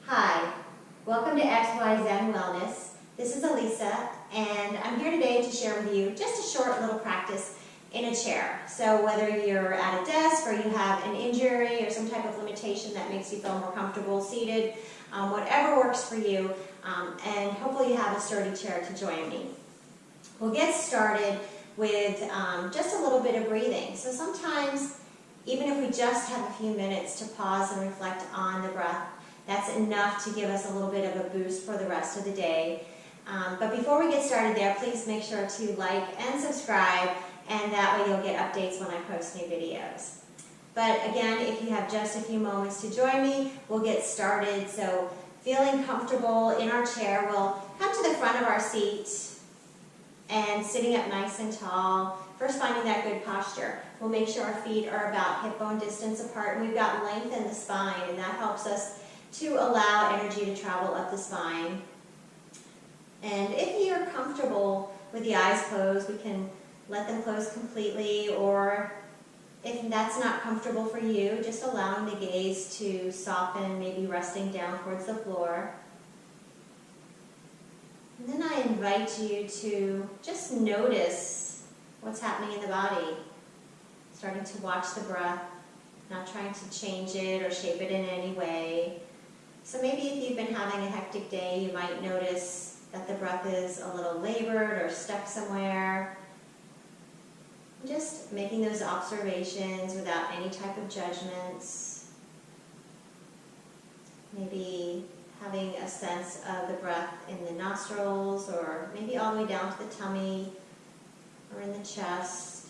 Hi, welcome to XYZ Wellness. This is Elisa, and I'm here today to share with you just a short little practice in a chair. So whether you're at a desk or you have an injury or some type of limitation that makes you feel more comfortable seated, whatever works for you, and hopefully you have a sturdy chair to join me. We'll get started with just a little bit of breathing. So sometimes, even if we just have a few minutes to pause and reflect on the breath, that's enough to give us a little bit of a boost for the rest of the day. But before we get started there, please make sure to like and subscribe, and that way you'll get updates when I post new videos. But again, if you have just a few moments to join me, we'll get started. So feeling comfortable in our chair, we'll come to the front of our seat and sitting up nice and tall. First, finding that good posture. We'll make sure our feet are about hip bone distance apart, and we've got length in the spine, and that helps us to allow energy to travel up the spine. And if you're comfortable with the eyes closed, we can let them close completely, or if that's not comfortable for you, just allowing the gaze to soften, maybe resting down towards the floor. And then I invite you to just notice what's happening in the body, starting to watch the breath, not trying to change it or shape it in any way. So maybe if you've been having a hectic day, you might notice that the breath is a little labored or stuck somewhere. Just making those observations without any type of judgments. Maybe having a sense of the breath in the nostrils, or maybe all the way down to the tummy or in the chest.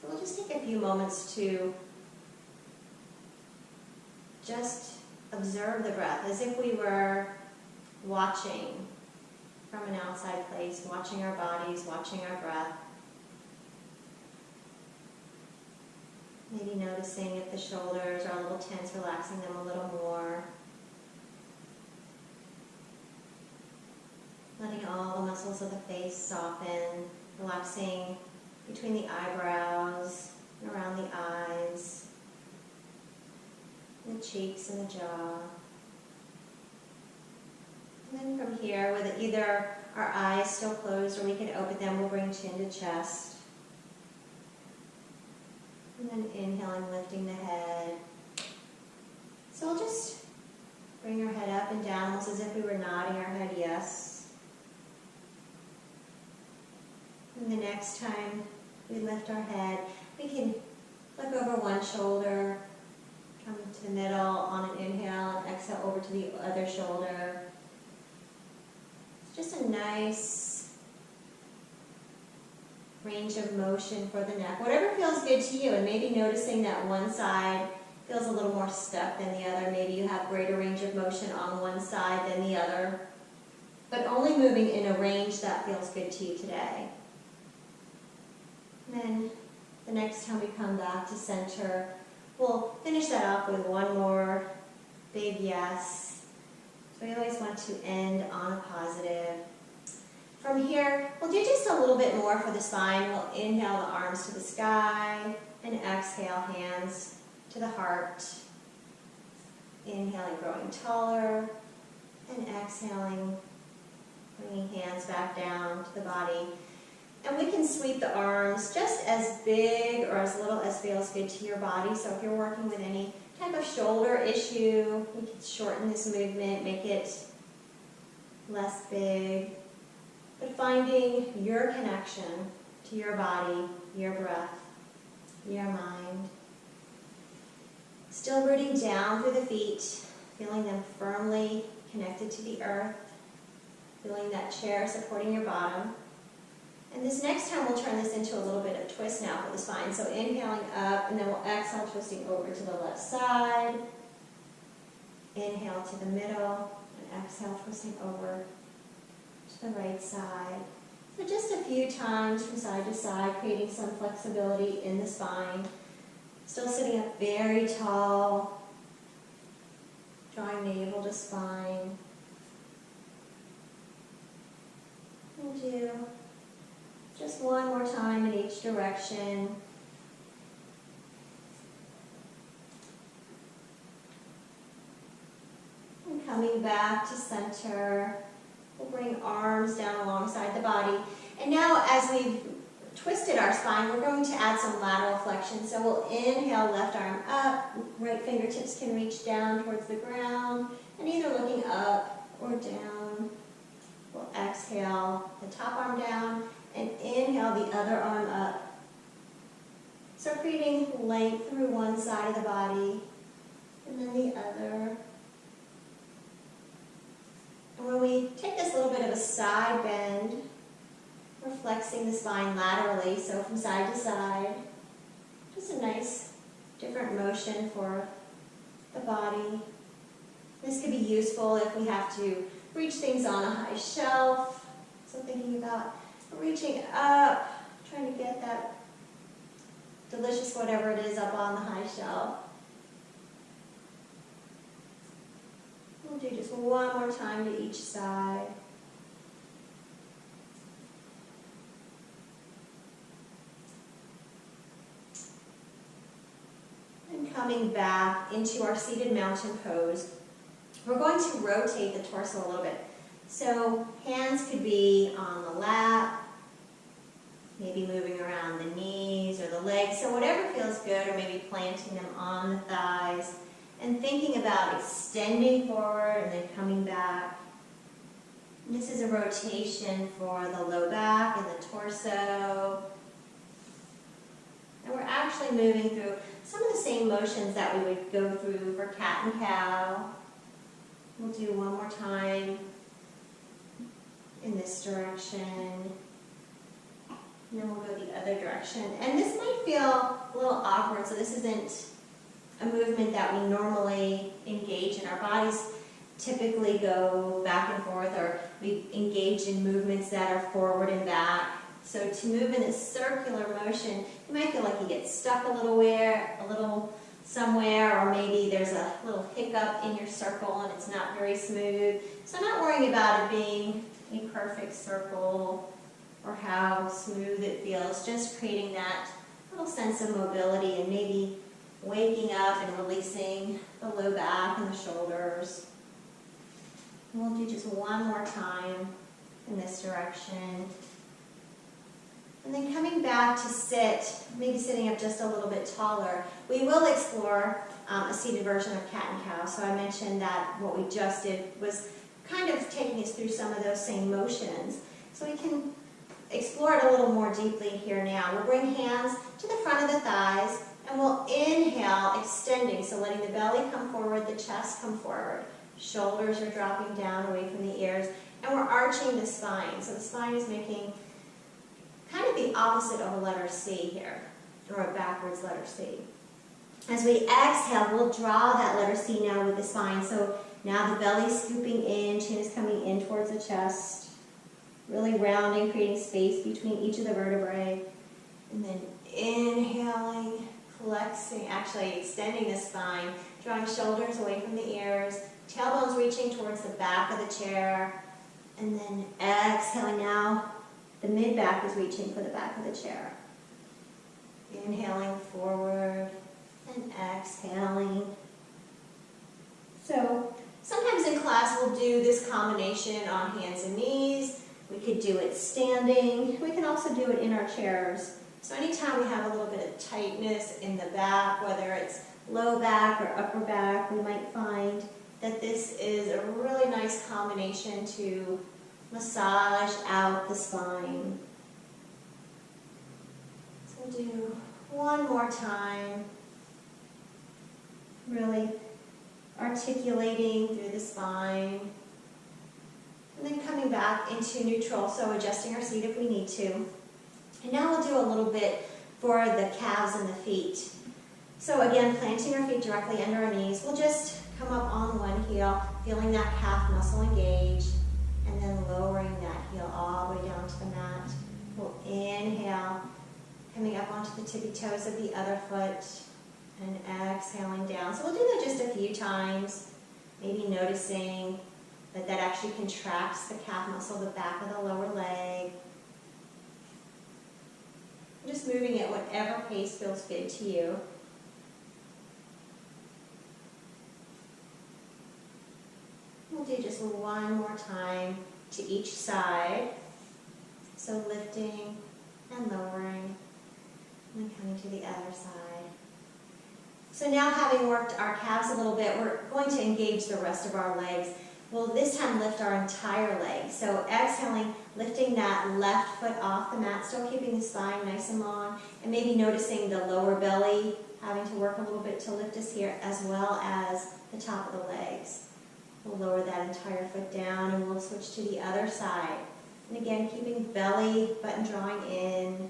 So we'll just take a few moments to just observe the breath as if we were watching from an outside place, watching our bodies, watching our breath. Maybe noticing if the shoulders are a little tense, relaxing them a little more. Letting all the muscles of the face soften, relaxing between the eyebrows and around the eyes, the cheeks and the jaw. And then from here, with either our eyes still closed or we can open them, we'll bring chin to chest. And then inhaling, lifting the head. So we'll just bring our head up and down, almost as if we were nodding our head yes. And the next time we lift our head, we can flip over one shoulder, come to the middle on an inhale, and exhale over to the other shoulder. It's just a nice range of motion for the neck, whatever feels good to you, and maybe noticing that one side feels a little more stuck than the other. Maybe you have greater range of motion on one side than the other, but only moving in a range that feels good to you today. And then the next time we come back to center, we'll finish that off with one more big yes. So we always want to end on a positive. From here, we'll do just a little bit more for the spine. We'll inhale the arms to the sky and exhale hands to the heart. Inhaling, growing taller, and exhaling, bringing hands back down to the body. And we can sweep the arms just as big or as little as feels good to your body. So if you're working with any type of shoulder issue, you can shorten this movement, make it less big. But finding your connection to your body, your breath, your mind. Still rooting down through the feet, feeling them firmly connected to the earth, feeling that chair supporting your bottom. And this next time we'll turn this into a little bit of twist now for the spine. So inhaling up, and then we'll exhale, twisting over to the left side. Inhale to the middle, and exhale, twisting over to the right side. So just a few times from side to side, creating some flexibility in the spine. Still sitting up very tall, drawing navel to spine. And do just one more time in each direction. coming back to center. We'll bring arms down alongside the body. And now as we've twisted our spine, we're going to add some lateral flexion. So we'll inhale, left arm up, right fingertips can reach down towards the ground, and either looking up or down. We'll exhale, the top arm down, and inhale the other arm up. So creating length through one side of the body, and then the other. And when we take this little bit of a side bend, we're flexing the spine laterally, so from side to side. Just a nice, different motion for the body. This could be useful if we have to reach things on a high shelf. So thinking about reaching up, trying to get that delicious whatever it is up on the high shelf. We'll do just one more time to each side. And coming back into our seated mountain pose, we're going to rotate the torso a little bit. So hands could be on the lap, maybe moving around the knees or the legs, so whatever feels good, or maybe planting them on the thighs, and thinking about extending forward and then coming back. And this is a rotation for the low back and the torso. And we're actually moving through some of the same motions that we would go through for cat and cow. We'll do one more time in this direction. And then we'll go the other direction. And this might feel a little awkward, so this isn't a movement that we normally engage in. Our bodies typically go back and forth, or we engage in movements that are forward and back. So to move in this circular motion, you might feel like you get stuck a little somewhere, or maybe there's a little hiccup in your circle and it's not very smooth. So I'm not worrying about it being a perfect circle or how smooth it feels, just creating that little sense of mobility and maybe waking up and releasing the low back and the shoulders. And we'll do just one more time in this direction. And then coming back to sit, maybe sitting up just a little bit taller. We will explore a seated version of cat and cow. So I mentioned that what we just did was kind of taking us through some of those same motions. So we can explore it a little more deeply here now. We'll bring hands to the front of the thighs, and we'll inhale, extending, so letting the belly come forward, the chest come forward. Shoulders are dropping down away from the ears, and we're arching the spine. So the spine is making kind of the opposite of a letter C here, or a backwards letter C. As we exhale, we'll draw that letter C now with the spine. So now the belly's scooping in, chin is coming in towards the chest, really rounding, creating space between each of the vertebrae. And then inhaling, flexing, actually extending the spine, drawing shoulders away from the ears, tailbones reaching towards the back of the chair, and then exhaling now. The mid-back is reaching for the back of the chair. Inhaling forward and exhaling. So sometimes in class we'll do this combination on hands and knees. We could do it standing. We can also do it in our chairs. So anytime we have a little bit of tightness in the back, whether it's low back or upper back, we might find that this is a really nice combination to massage out the spine. So we'll do one more time, really articulating through the spine, and then coming back into neutral, so adjusting our seat if we need to. And now we'll do a little bit for the calves and the feet. So again, planting our feet directly under our knees, we'll just come up on one heel, feeling that calf muscle engage, and then lowering that heel all the way down to the mat. We'll inhale, coming up onto the tippy toes of the other foot, and exhaling down. So we'll do that just a few times, maybe noticing that that actually contracts the calf muscle, the back of the lower leg. Just moving at whatever pace feels good to you. We'll do just one more time to each side. So lifting and lowering, and then coming to the other side. So now, having worked our calves a little bit, we're going to engage the rest of our legs. We'll this time lift our entire leg. So exhaling, lifting that left foot off the mat, still keeping the spine nice and long, and maybe noticing the lower belly having to work a little bit to lift us here, as well as the top of the legs. We'll lower that entire foot down, and we'll switch to the other side. And again, keeping belly button drawing in.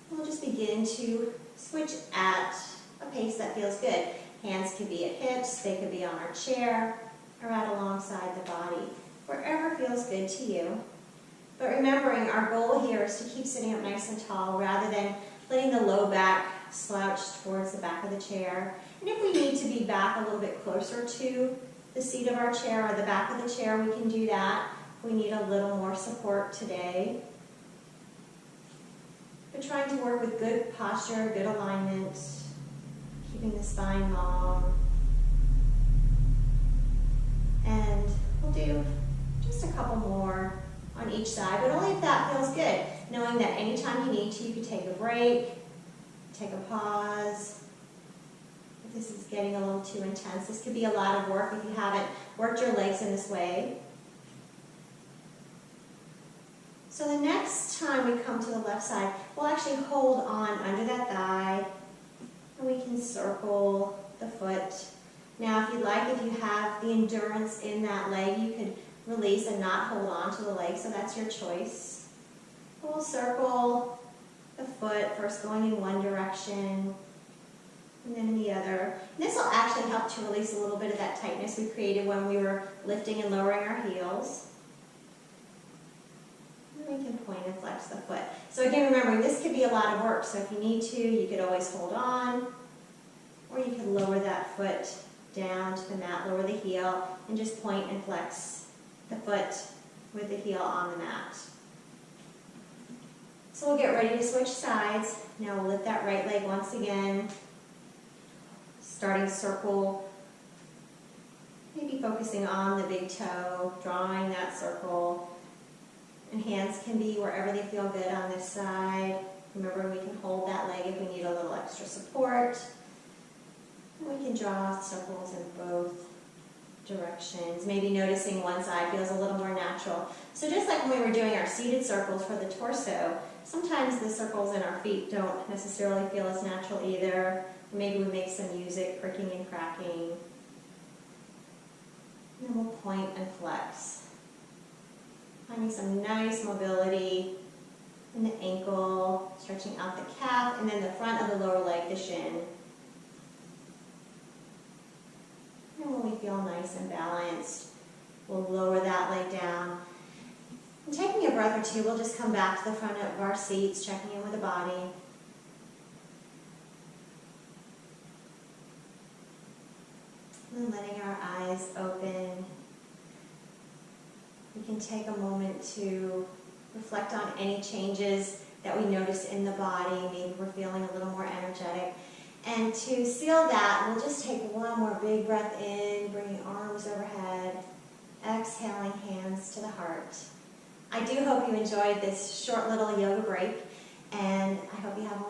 We'll just begin to switch at a pace that feels good. Hands could be at hips, they could be on our chair, or out alongside the body, wherever feels good to you. But remembering, our goal here is to keep sitting up nice and tall rather than letting the low back slouch towards the back of the chair. And if we need to be back a little bit closer to the seat of our chair or the back of the chair, we can do that. We need a little more support today. But trying to work with good posture, good alignment, keeping the spine long. And we'll do just a couple more on each side, but only if that feels good. Knowing that anytime you need to, you can take a break, take a pause. If this is getting a little too intense, this could be a lot of work if you haven't worked your legs in this way. So the next time we come to the left side, we'll actually hold on under that thigh, and we can circle the foot. Now, if you'd like, if you have the endurance in that leg, you could release and not hold on to the leg, so that's your choice. We'll circle the foot, first going in one direction, and then in the other. And this will actually help to release a little bit of that tightness we created when we were lifting and lowering our heels. And we can point and flex the foot. So again, remembering, this could be a lot of work, so if you need to, you could always hold on, or you could lower that foot down to the mat, lower the heel, and just point and flex the foot with the heel on the mat. So we'll get ready to switch sides. Now we'll lift that right leg once again, starting circle, maybe focusing on the big toe, drawing that circle. And hands can be wherever they feel good on this side. Remember, we can hold that leg if we need a little extra support. And we can draw circles in both directions, maybe noticing one side feels a little more natural. So just like when we were doing our seated circles for the torso, sometimes the circles in our feet don't necessarily feel as natural either. Maybe we make some music, cricking and cracking. And then we'll point and flex. Finding some nice mobility in the ankle, stretching out the calf, and then the front of the lower leg, the shin. And when we feel nice and balanced, we'll lower that leg down. And taking a breath or two, we'll just come back to the front of our seats, checking in with the body. And letting our eyes open. We can take a moment to reflect on any changes that we notice in the body. Maybe we're feeling a little more energetic. And to seal that, we'll just take one more big breath in, bringing arms overhead, exhaling, hands to the heart. I do hope you enjoyed this short little yoga break, and I hope you have